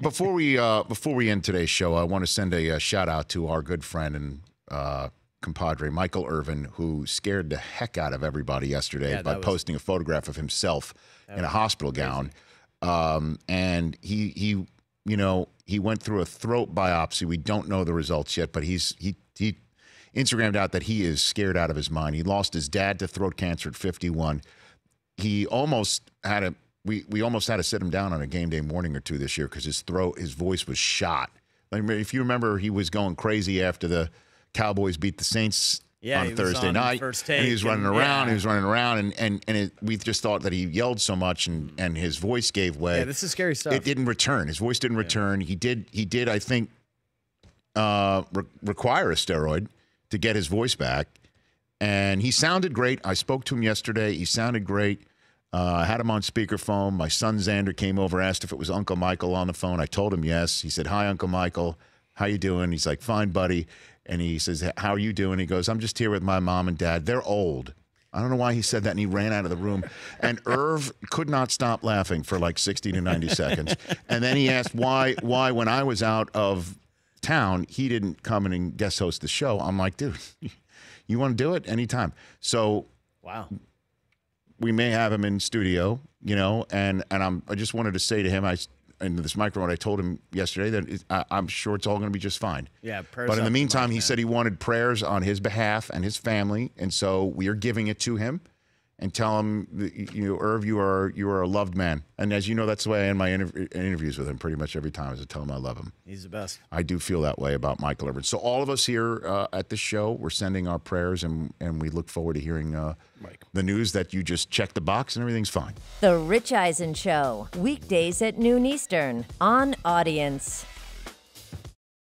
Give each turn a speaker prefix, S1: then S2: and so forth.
S1: before we end today's show, I want to send a shout out to our good friend and compadre Michael Irvin, who scared the heck out of everybody yesterday by posting a photograph of himself in a hospital gown. And he went through a throat biopsy. We don't know the results yet, but he Instagrammed out that he is scared out of his mind. He lost his dad to throat cancer at 51. He almost had we almost had to sit him down on a game day morning or two this year because his voice was shot. Like, if you remember, he was going crazy after the Cowboys beat the Saints on Thursday night. And he was running around. He was running around, and we just thought that he yelled so much and his voice gave way.
S2: Yeah, this is scary stuff.
S1: It didn't return. His voice didn't return. He did. I think, require a steroid to get his voice back, and he sounded great. I spoke to him yesterday. He sounded great. I had him on speakerphone. My son Xander came over, asked if it was Uncle Michael on the phone. I told him yes. He said, "Hi, Uncle Michael. How you doing?" He's like, "Fine, buddy." And he says, "How are you doing?" He goes, "I'm just here with my mom and dad. They're old." I don't know why he said that, and he ran out of the room. And Irv could not stop laughing for like 60 to 90 seconds. And then he asked why when I was out of town, he didn't come in and guest host the show. I'm like, dude, you want to do it? Anytime. So
S2: wow.
S1: We may have him in studio, and I just wanted to say to him, into this microphone, I told him yesterday that I'm sure it's all going to be just fine.
S2: Yeah,
S1: but in the meantime, he said he wanted prayers on his behalf and his family, and so we are giving it to him. And tell him, Irv, you are a loved man. And as you know, that's the way I end my interviews with him pretty much every time, is to tell him I love him.
S2: He's the best.
S1: I do feel that way about Michael Irvin. So all of us here at this show, we're sending our prayers, and we look forward to hearing the news that you just checked the box and everything's fine.
S3: The Rich Eisen Show, weekdays at noon Eastern on Audience.